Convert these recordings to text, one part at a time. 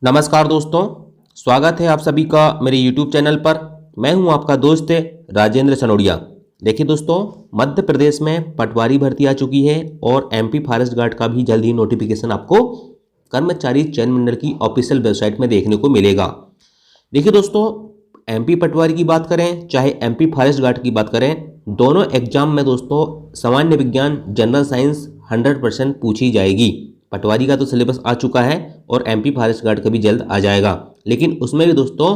नमस्कार दोस्तों, स्वागत है आप सभी का मेरे YouTube चैनल पर। मैं हूं आपका दोस्त राजेंद्र सनोडिया। देखिए दोस्तों, मध्य प्रदेश में पटवारी भर्ती आ चुकी है और MP फॉरेस्ट गार्ड का भी जल्द ही नोटिफिकेशन आपको कर्मचारी चयन मंडल की ऑफिशियल वेबसाइट में देखने को मिलेगा। देखिए दोस्तों, MP पटवारी की बात करें चाहे MP फॉरेस्ट गार्ड की बात करें, दोनों एग्जाम में दोस्तों सामान्य विज्ञान जनरल साइंस 100% पूछी जाएगी। पटवारी का तो सिलेबस आ चुका है और MP फॉरेस्ट गार्ड का भी जल्द आ जाएगा, लेकिन उसमें भी दोस्तों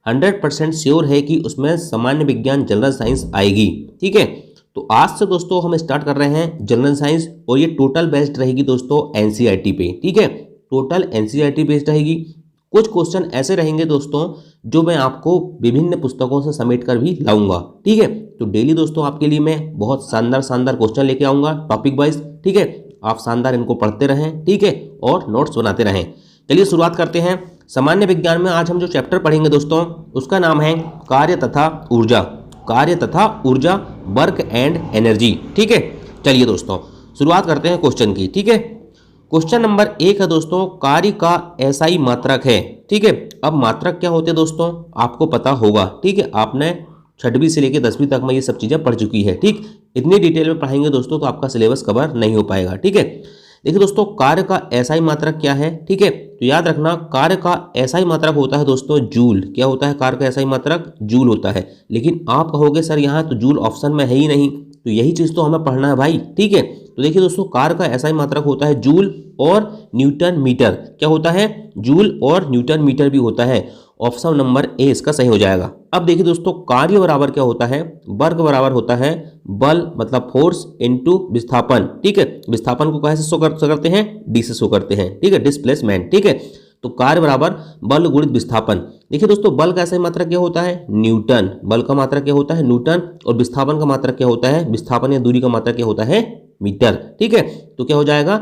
100% श्योर है कि उसमें सामान्य विज्ञान जनरल साइंस आएगी। ठीक है, तो आज से दोस्तों हम स्टार्ट कर रहे हैं जनरल साइंस और ये टोटल बेस्ड रहेगी दोस्तों NCERT पे। ठीक है, टोटल NCERT बेस्ड रहेगी। कुछ क्वेश्चन ऐसे रहेंगे दोस्तों जो मैं आपको विभिन्न पुस्तकों से समेट कर भी लाऊंगा। ठीक है, तो डेली दोस्तों आपके लिए मैं बहुत शानदार क्वेश्चन लेके आऊंगा टॉपिक वाइज। ठीक है, आप शानदार इनको पढ़ते रहें, ठीक है, और नोट्स बनाते रहें। चलिए शुरुआत करते हैं। सामान्य विज्ञान में आज हम जो चैप्टर पढ़ेंगे दोस्तों उसका नाम है कार्य तथा ऊर्जा। कार्य तथा ऊर्जा, वर्क एंड एनर्जी। ठीक है, चलिए दोस्तों शुरुआत करते हैं क्वेश्चन की। ठीक है, क्वेश्चन नंबर 1 है दोस्तों, कार्य का SI मात्रक है। ठीक है, अब मात्रक क्या होते हैं दोस्तों आपको पता होगा। ठीक है, आपने 6वीं से लेकर 10वीं तक में ये सब चीज़ें पढ़ चुकी है। ठीक, इतनी डिटेल में पढ़ाएंगे दोस्तों तो आपका सिलेबस कवर नहीं हो पाएगा। ठीक है, देखिए दोस्तों कार्य का SI मात्रक क्या है। ठीक है, तो याद रखना कार्य का SI मात्रक होता है दोस्तों जूल। क्या होता है कार्य का SI मात्रक? जूल होता है। लेकिन आप कहोगे सर यहाँ तो जूल ऑप्शन में है ही नहीं, तो यही चीज़ तो हमें पढ़ना है भाई। ठीक है, तो देखिए दोस्तों कार्य का SI मात्रक होता है जूल और न्यूटन मीटर। क्या होता है? जूल और न्यूटन मीटर भी होता है। ऑप्शन नंबर ए इसका सही हो जाएगा। अब देखिए दोस्तों कार्य बराबर क्या होता है? वर्क बराबर होता है बल मतलब फोर्स इनटू विस्थापन। ठीक है, विस्थापन को कैसे शो करते हैं? डी से शो करते हैं। ठीक है, डिस्प्लेसमेंट। ठीक है, तो कार्य बराबर बल गुणित विस्थापन। देखिए दोस्तों बल का SI मात्रक क्या होता है? न्यूटन। बल का मात्रक क्या होता है? न्यूटन। और विस्थापन का मात्रक क्या होता है? विस्थापन या दूरी का मात्रक क्या होता है? मीटर। ठीक है, तो क्या हो जाएगा?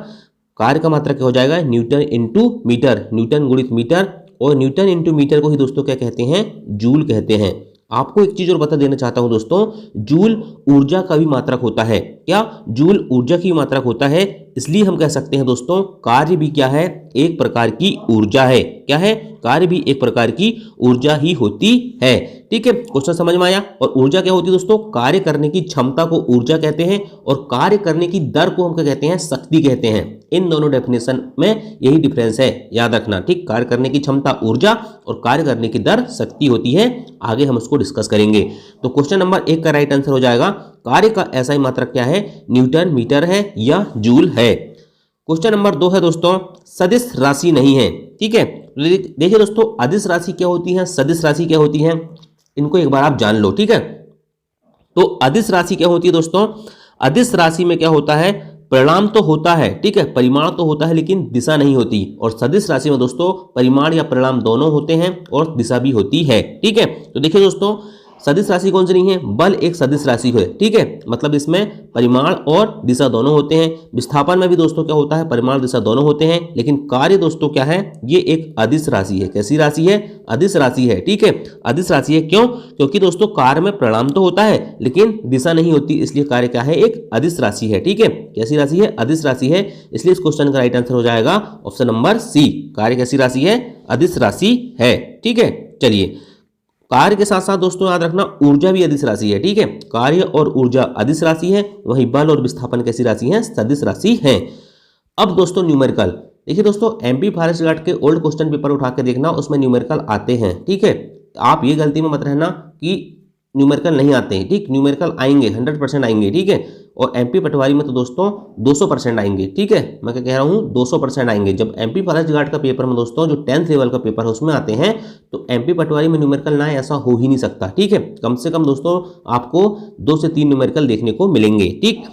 कार्य का मात्रक क्या हो जाएगा? Newton into metre. न्यूटन गुणित मीटर, और न्यूटन इंटू मीटर को ही दोस्तों क्या कहते हैं? जूल कहते हैं। आपको एक चीज और बता देना चाहता हूं दोस्तों, जूल ऊर्जा का भी मात्रक होता है। क्या? जूल ऊर्जा की मात्रक होता है। इसलिए हम कह सकते हैं दोस्तों कार्य भी क्या है? एक प्रकार की ऊर्जा है। क्या है? कार्य भी एक प्रकार की ऊर्जा ही होती है। ठीक है, क्वेश्चन समझ में आया। और ऊर्जा क्या होती है दोस्तों? कार्य करने की क्षमता को ऊर्जा कहते हैं और कार्य करने की दर को हम क्या कहते हैं? शक्ति कहते हैं। इन दोनों डेफिनेशन में यही डिफरेंस है, याद रखना। ठीक, कार्य करने की क्षमता ऊर्जा और कार्य करने की दर शक्ति होती है। आगे हम उसको डिस्कस करेंगे। तो क्वेश्चन नंबर 1 का राइट आंसर हो जाएगा कार्य का SI मात्रक क्या है? न्यूटन मीटर है या जूल है। क्वेश्चन नंबर 2 है दोस्तों, सदिश राशि नहीं है। ठीक है, देखिए दोस्तों अदिश राशि क्या होती है, सदिश राशि क्या होती है, इनको एक बार आप जान लो। ठीक है, तो अदिश राशि क्या होती है दोस्तों? अदिश राशि में क्या होता है? परिणाम तो होता है, ठीक है, परिमाण तो होता है लेकिन दिशा नहीं होती। और सदिश राशि में दोस्तों परिमाण या परिणाम दोनों होते हैं और दिशा भी होती है। ठीक है, तो देखिए दोस्तों सदिश राशि कौन सी नहीं है? बल एक सदिश राशि है। ठीक है, मतलब इसमें परिमाण और दिशा दोनों होते हैं। विस्थापन में भी दोस्तों क्या होता है? परिमाण दिशा दोनों होते हैं। लेकिन कार्य दोस्तों क्या है? ये एक अदिश राशि है। कैसी राशि है? अदिश राशि है। ठीक है, अदिश राशि है। क्यों? क्योंकि दोस्तों कार्य में परिणाम तो होता है लेकिन दिशा नहीं होती, इसलिए कार्य क्या है? एक अदिश राशि है। ठीक है, कैसी राशि है? अदिश राशि है। इसलिए इस क्वेश्चन का राइट आंसर हो जाएगा ऑप्शन नंबर सी। कार्य कैसी राशि है? अदिश राशि है। ठीक है, चलिए कार्य के साथ साथ दोस्तों याद रखना ऊर्जा भी अदिश राशि है। ठीक है, कार्य और ऊर्जा अदिश राशि है, वहीं बल और विस्थापन कैसी राशि है? सदिश राशि है। अब दोस्तों न्यूमेरिकल, देखिए दोस्तों MP फॉरेस्ट गार्ड के ओल्ड क्वेश्चन पेपर उठा के देखना, उसमें न्यूमेरिकल आते हैं। ठीक है, आप ये गलती में मत रहना कि न्यूमेरिकल नहीं आते हैं। ठीक, न्यूमेरिकल आएंगे, 100% आएंगे। ठीक है, और MP पटवारी में तो दोस्तों 200% आएंगे। ठीक है, मैं क्या कह रहा हूँ? 200% आएंगे। जब MP फॉरेस्ट गार्ड का पेपर में दोस्तों जो 10th लेवल का पेपर है उसमें आते हैं, तो MP पटवारी में न्यूमेरिकल ना ऐसा हो ही नहीं सकता। ठीक है, कम से कम दोस्तों आपको 2 से 3 न्यूमेरिकल देखने को मिलेंगे। ठीक,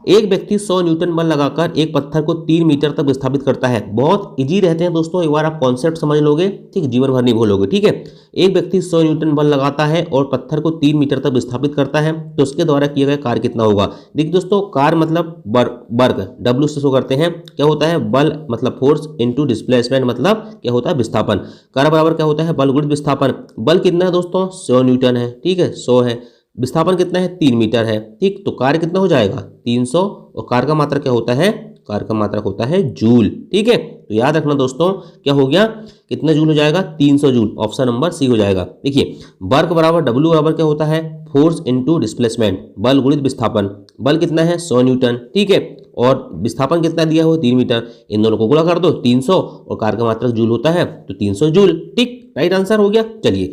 एक व्यक्ति 100 न्यूटन बल लगाकर एक पत्थर को 3 मीटर तक विस्थापित करता है। बहुत इजी रहते हैं दोस्तों, एक बार आप कॉन्सेप्ट समझ लोगे, ठीक, जीवन भर नहीं भूलोगे। ठीक है, एक व्यक्ति 100 न्यूटन बल लगाता है और पत्थर को 3 मीटर तक विस्थापित करता है, तो उसके द्वारा किया गया कार्य कितना होगा? देखिए दोस्तों कार्य मतलब वर्क, W से शो करते हैं। क्या होता है? बल मतलब फोर्स इनटू डिस्प्लेसमेंट मतलब क्या होता है? विस्थापन। कार्य बराबर क्या होता है? बल गुणित विस्थापन। बल कितना है दोस्तों? 100 न्यूटन है। ठीक है, 100 है। विस्थापन कितना है? 3 मीटर है। ठीक, तो कार्य कितना हो जाएगा? 300, और कार्य का मात्रक क्या होता है? कार्य का मात्रक होता है जूल। ठीक है, तो याद रखना दोस्तों, क्या हो गया, कितना जूल हो जाएगा, 300 जूल। ऑप्शन नंबर सी हो जाएगा। देखिए वर्क बराबर W बराबर क्या होता है, फोर्स इनटू डिस्प्लेसमेंट, बल गुणित विस्थापन। बल कितना है, 100 न्यूटन। ठीक है, और विस्थापन कितना दिया हुआ, 3 मीटर। इन दोनों को गुणा कर दो, 300, और कार्य का मात्रक जूल होता है, तो 300 जूल। ठीक, राइट आंसर हो गया। चलिए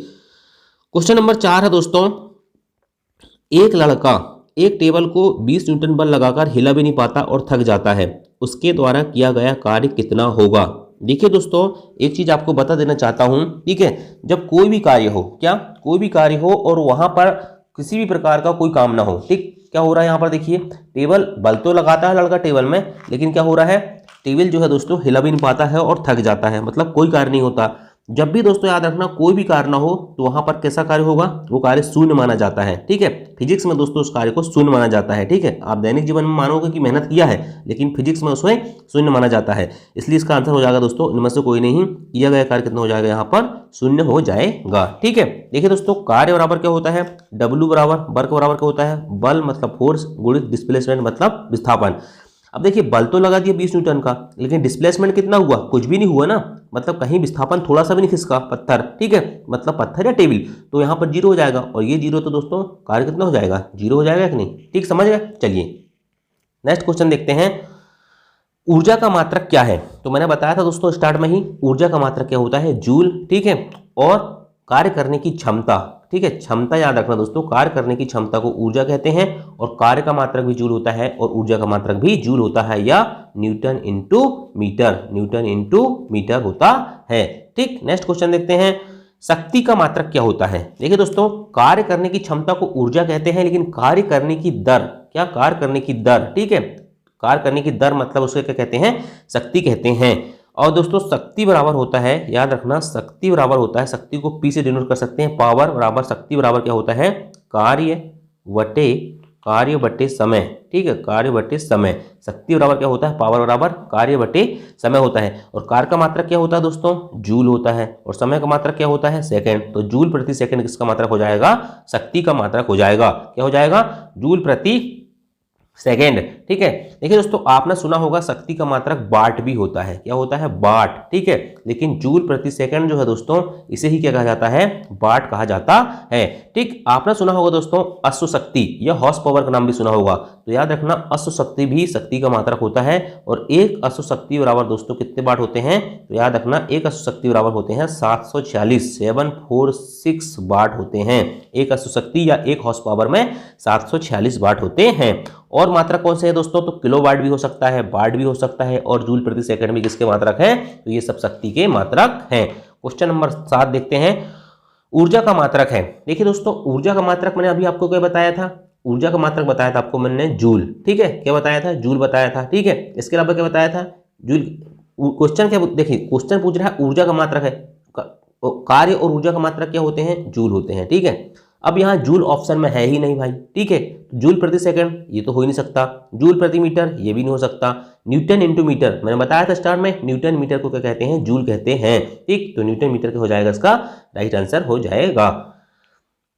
क्वेश्चन नंबर 4 है दोस्तों, एक लड़का एक टेबल को 20 न्यूटन बल लगाकर हिला भी नहीं पाता और थक जाता है, उसके द्वारा किया गया कार्य कितना होगा। देखिए दोस्तों, एक चीज आपको बता देना चाहता हूं, ठीक है, जब कोई भी कार्य हो, क्या कोई भी कार्य हो और वहां पर किसी भी प्रकार का कोई काम ना हो, ठीक, क्या हो रहा है यहाँ पर, देखिए टेबल, बल तो लगाता है लड़का टेबल में, लेकिन क्या हो रहा है, टेबल जो है दोस्तों हिला भी नहीं पाता है और थक जाता है, मतलब कोई कार्य नहीं होता। जब भी दोस्तों याद रखना कोई भी कार्य ना हो तो वहां पर कैसा कार्य होगा, वो कार्य शून्य माना जाता है। ठीक है, फिजिक्स में दोस्तों उस कार्य को शून्य माना जाता है। ठीक है, आप दैनिक जीवन में मानोगे कि मेहनत किया है, लेकिन फिजिक्स में उसमें शून्य माना जाता है, इसलिए इसका आंसर हो जाएगा दोस्तों इनमें से कोई नहीं, किया गया कार्य कितना हो जाएगा, यहाँ पर शून्य हो जाएगा। ठीक है, देखिए दोस्तों, कार्य बराबर क्या होता है, W बराबर, वर्क बराबर क्या होता है, बल मतलब फोर्स गुणित डिस्प्लेसमेंट मतलब विस्थापन। अब देखिए बल तो लगा दिया 20 न्यूटन का, लेकिन डिस्प्लेसमेंट कितना हुआ, कुछ भी नहीं हुआ ना, मतलब कहीं विस्थापन थोड़ा सा भी नहीं खिसका, पत्थर। ठीक है, मतलब पत्थर या टेबल, तो यहाँ पर 0 हो जाएगा, और ये 0 तो दोस्तों कार्य कितना हो जाएगा, 0 हो जाएगा कि नहीं। ठीक, समझ गए। चलिए नेक्स्ट क्वेश्चन देखते हैं, ऊर्जा का मात्रक क्या है। तो मैंने बताया था दोस्तों स्टार्ट में ही, ऊर्जा का मात्रक क्या होता है, जूल। ठीक है, और कार्य करने की क्षमता, ठीक है, क्षमता याद रखना दोस्तों, कार्य करने की क्षमता को ऊर्जा कहते हैं, और कार्य का मात्रक भी जूल होता है और ऊर्जा का मात्रक भी जूल होता है, या newton into metre, newton into metre होता है। ठीक, नेक्स्ट क्वेश्चन देखते हैं, शक्ति का मात्रक क्या होता है। देखिए दोस्तों, कार्य करने की क्षमता को ऊर्जा कहते हैं, लेकिन कार्य करने की दर, क्या कार्य करने की दर, ठीक है, कार्य करने की दर मतलब उसे क्या कहते हैं, शक्ति कहते हैं। और दोस्तों शक्ति बराबर होता है, याद रखना, शक्ति बराबर होता है, शक्ति को P से डिनोट कर सकते हैं, पावर बराबर, शक्ति बराबर क्या होता है, कार्य बटे समय। ठीक है, कार्य बटे समय, शक्ति बराबर क्या होता है, पावर बराबर कार्य बटे समय होता है। और कार्य का मात्रक क्या होता है दोस्तों, जूल होता है, और समय का मात्रक क्या होता है, सेकंड। तो जूल प्रति सेकंड किसका मात्रक हो जाएगा, शक्ति का मात्रक हो जाएगा। क्या हो जाएगा, जूल प्रति सेकेंड। ठीक है, देखिए दोस्तों, आपने सुना होगा शक्ति का मात्रक वाट भी होता है, क्या होता है, वाट। ठीक है, लेकिन जूल प्रति सेकंड जो है दोस्तों, इसे ही क्या कहा जाता है, वाट कहा जाता है। ठीक, आपने सुना होगा दोस्तों अश्व शक्ति या हॉर्स पावर का नाम भी सुना होगा, तो याद रखना अश्व शक्ति भी शक्ति का मात्रक होता है, और एक अश्व शक्ति बराबर दोस्तों कितने वाट होते हैं, तो याद रखना एक अश्व शक्ति बराबर होते हैं 746 वाट होते हैं। एक अश्व शक्ति या एक हॉर्स पावर में 746 वाट होते हैं। और मात्रक कौन से है दोस्तों, तो किलो वाट भी हो सकता है, वाट भी हो सकता है, और जूल प्रति सेकंड भी किसके मात्रक है, तो ये सब शक्ति के मात्रक हैं। क्वेश्चन नंबर 7 देखते हैं, ऊर्जा का मात्रक है। देखिए दोस्तों, ऊर्जा का मात्रक मैंने अभी आपको क्या बताया था, ऊर्जा का मात्रक बताया था आपको मैंने जूल। ठीक है, क्या बताया था, जूल बताया था। ठीक है, इसके अलावा क्या बताया था, जूल। क्वेश्चन क्या, देखिए क्वेश्चन पूछ रहा है ऊर्जा का मात्रक है, कार्य और ऊर्जा का मात्रक क्या होते हैं, जूल होते हैं। ठीक है, अब यहाँ जूल ऑप्शन में है ही नहीं भाई। ठीक है, जूल प्रति सेकंड ये तो हो ही नहीं सकता, जूल प्रति मीटर ये भी नहीं हो सकता, न्यूटन इंटू मीटर मैंने बताया था स्टार्ट में, न्यूटन मीटर को क्या कहते हैं, जूल कहते हैं। ठीक, तो न्यूटन मीटर का हो जाएगा, इसका राइट आंसर हो जाएगा।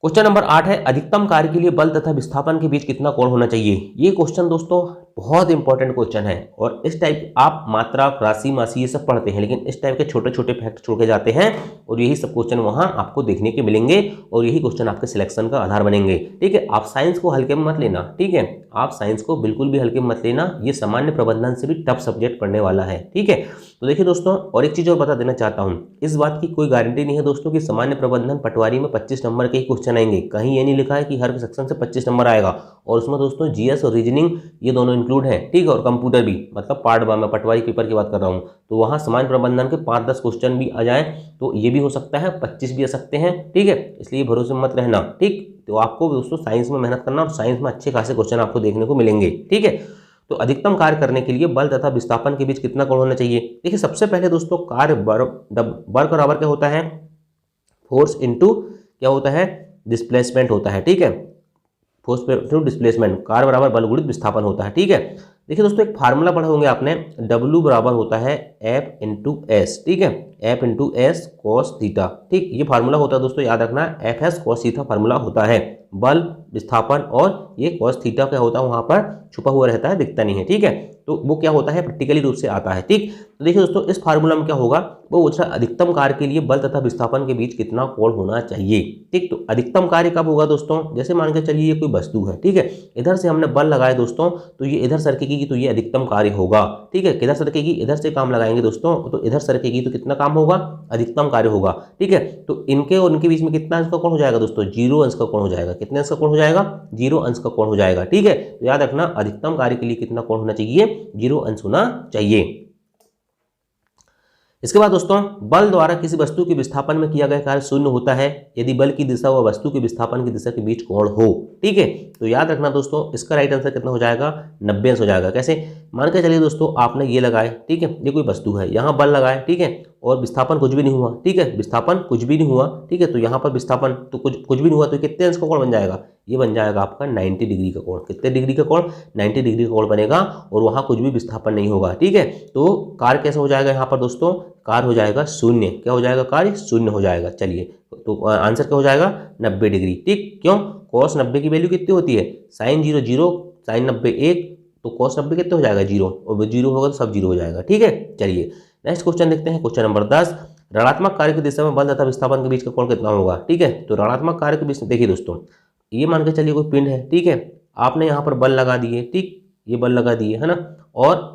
क्वेश्चन नंबर 8 है, अधिकतम कार्य के लिए बल तथा विस्थापन के बीच कितना कोण होना चाहिए। ये क्वेश्चन दोस्तों बहुत इंपॉर्टेंट क्वेश्चन है, और इस टाइप आप मात्रा, राशि, मासी ये सब पढ़ते हैं, लेकिन इस टाइप के छोटे छोटे फैक्ट छोड़ के जाते हैं, और यही सब क्वेश्चन वहां आपको देखने के मिलेंगे, और यही क्वेश्चन आपके सिलेक्शन का आधार बनेंगे। ठीक है, आप साइंस को हल्के में मत लेना। ठीक है, आप साइंस को बिल्कुल भी हल्के में मत लेना, ये सामान्य प्रबंधन से भी टफ सब्जेक्ट पढ़ने वाला है। ठीक है, तो देखिए दोस्तों, और एक चीज और बता देना चाहता हूं, इस बात की कोई गारंटी नहीं है दोस्तों कि सामान्य प्रबंधन पटवारी में 25 नंबर के ही क्वेश्चन आएंगे। कहीं ये नहीं लिखा है कि हर सेक्शन से 25 नंबर आएगा, और उसमें दोस्तों जीएस और रीजनिंग ये दोनों इंक्लूड है। ठीक है, और कंप्यूटर भी, मतलब पार्ट 1 में पटवारी पेपर की बात कर रहा हूँ, तो वहाँ सामान्य प्रबंधन के 5-10 क्वेश्चन भी आ जाए, तो ये भी हो सकता है, 25 भी आ सकते हैं। ठीक है, इसलिए भरोसे मत रहना। ठीक, तो आपको दोस्तों साइंस में मेहनत करना, और साइंस में अच्छे खासे क्वेश्चन आपको देखने को मिलेंगे। ठीक है, तो अधिकतम कार्य करने के लिए बल तथा विस्थापन के बीच कितना कोण होना चाहिए। देखिए सबसे पहले दोस्तों, कार्य वर्क बराबर क्या होता है, फोर्स इनटू क्या होता है, डिस्प्लेसमेंट होता है। ठीक है, फोर्स इनटू डिस्प्लेसमेंट, कार्य बराबर बल गुणित विस्थापन होता है। ठीक है, देखिए दोस्तों एक फार्मूला पढ़े होंगे आपने, W बराबर होता है F इंटू एस। ठीक है, F into S cos theta. ठीक, ये फार्मूला होता है दोस्तों, याद रखना, F S cos theta formula होता है। बल, विस्थापन और ये कॉस थीटा क्या होता है वहाँ पर छुपा हुआ रहता है, दिखता नहीं है। ठीक है, तो वो क्या होता है, प्रैक्टिकली रूप से आता है। ठीक, तो देखिए दोस्तों, इस फार्मूला में क्या होगा, वो पूछा अधिकतम कार्य के लिए बल तथा विस्थापन के बीच कितना कोण होना चाहिए। ठीक, तो अधिकतम कार्य कब होगा दोस्तों, जैसे मान के चलिए ये कोई वस्तु है, ठीक है, इधर से हमने बल लगाए दोस्तों, तो ये इधर सरकेगी तो ये अधिकतम कार्य होगा। ठीक है, किधर सरकेगी, इधर से काम लगाएंगे दोस्तों, तो इधर सरकेगी तो कितना काम होगा, अधिकतम कार्य होगा। ठीक है, तो इनके और इनके बीच में कितना अंश का कोण हो जाएगा दोस्तों, 0 अंश का कोण हो जाएगा। कितने अंश का कोण हो जाएगा, 0 अंश का कोण हो जाएगा। ठीक है, तो याद रखना अधिकतम कार्य के लिए कितना कोण होना चाहिए, 0 अंश होना चाहिए। इसके बाद दोस्तों, बल द्वारा किसी वस्तु के विस्थापन में किया गया कार्य शून्य होता है यदि बल की दिशा व वस्तु के विस्थापन की दिशा के बीच कोण हो। ठीक है, तो याद रखना दोस्तों, इसका राइट आंसर कितना हो जाएगा, 90 अंश हो जाएगा। कैसे, मान के चलिए दोस्तों, आपने ये लगाए, ठीक है, ये कोई वस्तु है, यहाँ बल लगाए, ठीक है, और विस्थापन कुछ भी नहीं हुआ। ठीक है, विस्थापन कुछ भी नहीं हुआ। ठीक है, तो यहाँ पर विस्थापन तो कुछ भी नहीं हुआ, तो कितने अंश का कोण बन जाएगा, ये बन जाएगा आपका 90 डिग्री का कोण। कितने डिग्री का कोण, 90 डिग्री का कोण बनेगा, और वहाँ कुछ भी विस्थापन नहीं होगा। ठीक है, तो कार्य कैसे हो जाएगा यहाँ पर दोस्तों, कार्य हो जाएगा शून्य। क्या हो जाएगा, कार्य शून्य हो जाएगा। चलिए, तो आंसर क्या हो जाएगा, 90 डिग्री। ठीक, क्यों, कॉस 90 की वैल्यू कितनी होती है, साइन 0 0, साइन 90 1, तो कॉस 90 कितने हो जाएगा, 0, और 0 होगा तो सब 0 हो जाएगा। ठीक है, चलिए नेक्स्ट क्वेश्चन देखते हैं, क्वेश्चन नंबर 10। ऋणात्मक कार्य की दिशा में बल तथा विस्थापन के बीच का कोण कितना होगा। ठीक है, तो ऋणात्मक कार्य के बीच, देखिए दोस्तों, ये मान के चलिए कोई पिंड है, ठीक है, आपने यहाँ पर बल लगा दिए, ठीक, ये बल लगा दिए, है ना, और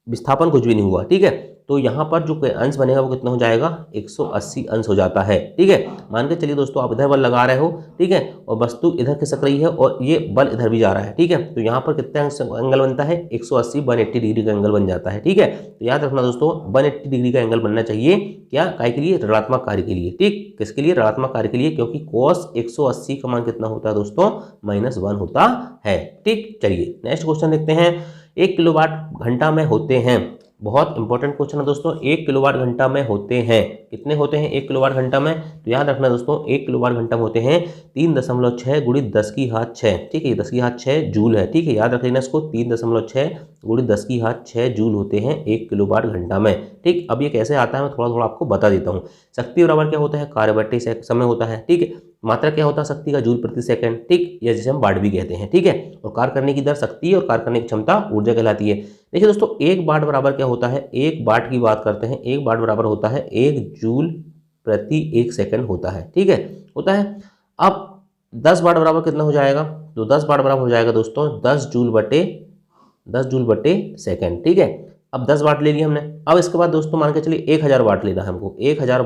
विस्थापन कुछ भी नहीं हुआ। ठीक है, तो यहाँ पर जो अंश बनेगा वो कितना हो जाएगा, 180 अंश हो जाता है। ठीक है, मान के चलिए दोस्तों, आप इधर बल लगा रहे हो, ठीक है, और वस्तु इधर खिसक रही है और ये बल इधर भी जा रहा है। ठीक है, तो यहाँ पर कितना एंगल बनता है, 180 180 डिग्री का एंगल बन जाता है। ठीक है, तो याद रखना दोस्तों, 180 डिग्री का एंगल बनना चाहिए, क्या, काय के लिए, ऋणात्मक कार्य के लिए। ठीक, किसके लिए, ऋणात्मक कार्य के लिए, क्योंकि cos 180 का मान कितना होता है दोस्तों, -1 होता है। ठीक, चलिए नेक्स्ट क्वेश्चन देखते हैं। 1 किलोवाट घंटा में होते हैं, बहुत इंपॉर्टेंट क्वेश्चन है दोस्तों, 1 किलोवाट घंटा में होते हैं, कितने होते हैं 1 किलोवाट घंटा में, तो याद रखना दोस्तों, 1 किलोवाट घंटा में होते हैं 3.6 × 10⁶। ठीक है, 10⁶ जूल है। ठीक है, याद रख लेना इसको, 3.6 × 10⁶ जूल होते हैं 1 किलोवाट घंटा में। ठीक, अब ये कैसे आता है मैं थोड़ा थोड़ा आपको बता देता हूँ। शक्ति बराबर क्या होता है, कार्य बटे समय होता है। ठीक है, मात्रा क्या होता है शक्ति का, जूल प्रति सेकंड। ठीक, या जिसे हम वाट भी कहते हैं। ठीक है, और कार्य करने की दर शक्ति और कार्य करने की क्षमता ऊर्जा कहलाती है। देखिए दोस्तों, 1 वाट बराबर क्या होता है, 1 वाट की बात करते हैं, 1 वाट बराबर होता है 1 जूल प्रति 1 सेकंड होता है। ठीक है, होता है। अब 10 वाट बराबर कितना हो जाएगा, तो 10 वाट बराबर हो जाएगा दोस्तों 10 जूल बटे सेकंड। ठीक है, अब 10 वाट ले लिया हमने। अब इसके बाद दोस्तों मान के चलिए 1000 वाट लेना है हमको, 1000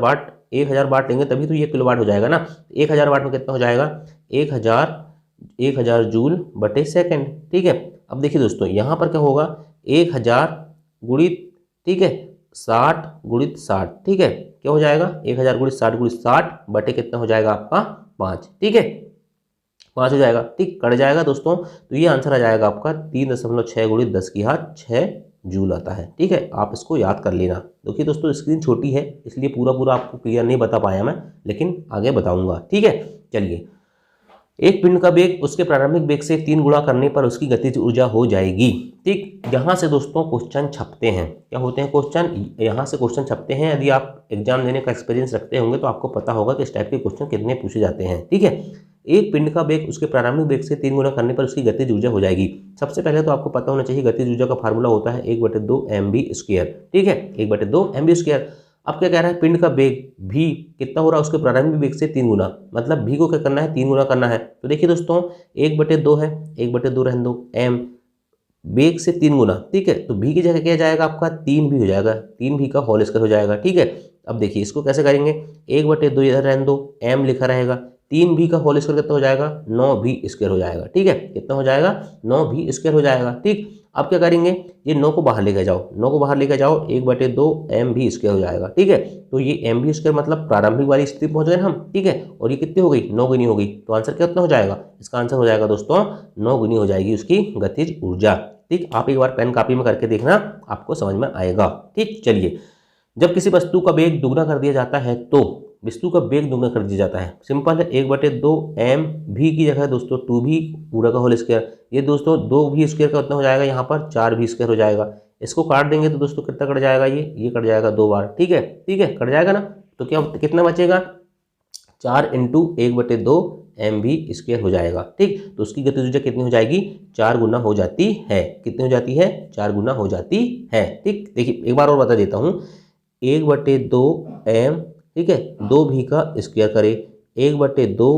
वाट लेंगे तभी तो ये किलोवाट हो जाएगा ना। 1000 वाट में कितना हो जाएगा, 1000 जूल बटे सेकंड। ठीक है, अब देखिए दोस्तों, यहाँ पर क्या होगा, 1000 गुणित, ठीक है, 60 × 60। ठीक है, क्या हो जाएगा, 1000 × 60 × 60 बटे कितना हो जाएगा आपका 5। ठीक है, 5 हो जाएगा। ठीक, कट जाएगा दोस्तों, तो ये आंसर आ जाएगा आपका 3.6 × 10⁶ जूल आता है। ठीक है, आप इसको याद कर लेना। देखिए दोस्तों, स्क्रीन छोटी है इसलिए पूरा आपको क्लियर नहीं बता पाया मैं, लेकिन आगे बताऊंगा। ठीक है, चलिए, एक पिंड का वेग उसके प्रारंभिक वेग से 3 गुणा करने पर उसकी गतिज ऊर्जा हो जाएगी। ठीक, यहाँ से दोस्तों क्वेश्चन छपते हैं, क्या होते हैं क्वेश्चन, यहाँ से क्वेश्चन छपते हैं। यदि आप एग्जाम देने का एक्सपीरियंस रखते होंगे तो आपको पता होगा कि इस टाइप के क्वेश्चन कितने पूछे जाते हैं। ठीक है, एक पिंड का वेग उसके प्रारंभिक वेग से 3 गुना करने पर उसकी गतिज ऊर्जा हो जाएगी। सबसे पहले तो आपको पता होना चाहिए गतिज ऊर्जा का फार्मूला होता है 1/2 mv²। ठीक है, 1/2 mv²। अब क्या कह रहा है, पिंड का वेग v कितना हो रहा है, उसके प्रारंभिक वेग से 3 गुना, मतलब v को क्या करना है, 3 गुना करना है। तो देखिए दोस्तों, 1/2 है, 1/2 रहने दो, m वेग से 3 गुना। ठीक है, तो v की जगह क्या जाएगा आपका 3v हो जाएगा, 3v का होल स्क्वायर हो जाएगा। ठीक है, अब देखिए इसको कैसे करेंगे, 1/2 इधर रहने दो, m लिखा रहेगा, 3v का होल स्क्वायर कितना हो जाएगा, 9v² हो जाएगा। ठीक है, कितना हो जाएगा, 9v² हो जाएगा। ठीक, अब क्या करेंगे, ये 9 को बाहर लेकर जाओ, 9 को बाहर लेकर जाओ, 1/2 mv² हो जाएगा। ठीक है, तो ये mv² मतलब प्रारंभिक वाली स्थिति पहुंच गए हम। ठीक है, और ये कितनी हो गई, 9 गुनी हो गई, तो आंसर कितना हो जाएगा, इसका आंसर हो जाएगा दोस्तों 9 गुनी हो जाएगी उसकी गतिज ऊर्जा। ठीक, आप एक बार पेन कॉपी में करके देखना, आपको समझ में आएगा। ठीक, चलिए, जब किसी वस्तु का वेग दुगना कर दिया जाता है तो वस्तु का वेग दुगना कर दिया जाता है, सिंपल है, 1/2 mv की जगह दोस्तों 2v पूरा का होल स्क्वायर, ये दोस्तों 2v² का कितना हो जाएगा, यहाँ पर 4v² हो जाएगा। इसको काट देंगे तो दोस्तों कितना कट जाएगा, ये कट जाएगा 2 बार। ठीक है, कट जाएगा ना। तो क्या कितना बचेगा, 4 × 1/2 mv² हो जाएगा। ठीक, तो उसकी गतिज ऊर्जा कितनी हो जाएगी, 4 गुना हो जाती है। कितनी हो जाती है, 4 गुना हो जाती है। ठीक, देखिए एक बार और बता देता हूँ, 1/2 m, ठीक है, 2v का स्क्वायर करे, 1/2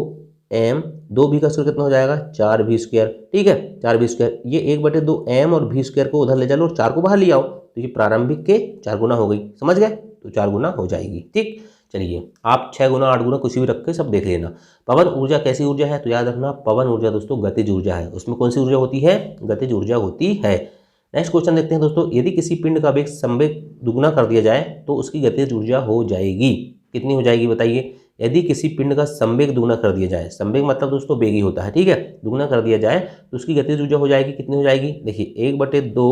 m, 2v का स्क्वायर कितना हो जाएगा, 4v²। ठीक है, 4v²। ये 1/2 m और v² को उधर ले चलो और 4 को बाहर ले आओ, तो ये प्रारंभिक के 4 गुना हो गई। समझ गए, तो 4 गुना हो जाएगी। ठीक, चलिए आप 6 गुना 8 गुना कुछ भी रख के सब देख लेना। पवन ऊर्जा कैसी ऊर्जा है, तो याद रखना पवन ऊर्जा दोस्तों गतिज ऊर्जा है। उसमें कौन सी ऊर्जा होती है, गतिज ऊर्जा होती है। नेक्स्ट क्वेश्चन देखते हैं दोस्तों, यदि किसी पिंड का वेग संवेग दुगना कर दिया जाए तो उसकी गतिज ऊर्जा हो जाएगी। कितनी हो जाएगी बताइए, यदि किसी पिंड का संवेग दुगना कर दिया जाए, संवेग मतलब दोस्तों वेग ही होता है। ठीक है, दुगना कर दिया जाए तो उसकी गतिज ऊर्जा हो जाएगी। कितनी हो जाएगी, देखिए 1/2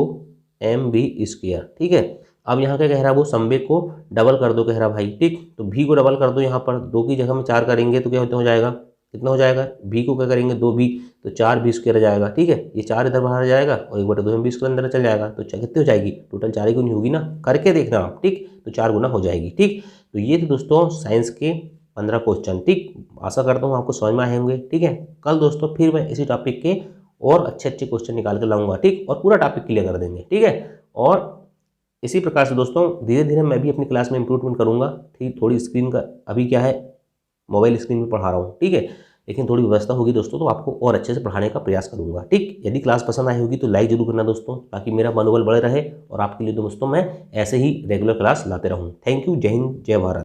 mv²। ठीक है, अब यहाँ क्या कह रहा है, वो संवेग को डबल कर दो कह रहा भाई। ठीक, तो v को डबल कर दो, यहाँ पर 2 की जगह में 4 करेंगे तो क्या हो जाएगा, कितना हो जाएगा, v को क्या करेंगे 2v, तो 4v² जाएगा। ठीक है, ये 4 इधर बाहर जाएगा और 1/2 mv² अंदर चल जाएगा, तो कितनी हो जाएगी, टोटल 4 ही गुनी होगी ना, करके देखना आप। ठीक, तो 4 गुना हो जाएगी। ठीक, तो ये थे दोस्तों साइंस के 15 क्वेश्चन। ठीक, आशा करता हूँ आपको समझ में आए होंगे। ठीक है, कल दोस्तों फिर मैं इसी टॉपिक के और अच्छे क्वेश्चन निकाल कर लाऊंगा। ठीक, और पूरा टॉपिक क्लियर कर देंगे। ठीक है, और इसी प्रकार से दोस्तों धीरे धीरे मैं भी अपनी क्लास में इंप्रूवमेंट करूंगा। ठीक, थोड़ी स्क्रीन का अभी क्या है, मोबाइल स्क्रीन में पढ़ा रहा हूँ। ठीक है, लेकिन थोड़ी व्यवस्था होगी दोस्तों तो आपको और अच्छे से पढ़ाने का प्रयास करूंगा। ठीक, यदि क्लास पसंद आई होगी तो लाइक जरूर करना दोस्तों, ताकि मेरा मनोबल बढ़े रहे और आपके लिए दोस्तों मैं ऐसे ही रेगुलर क्लास लाते रहूँ। थैंक यू, जय हिंद, जय भारत।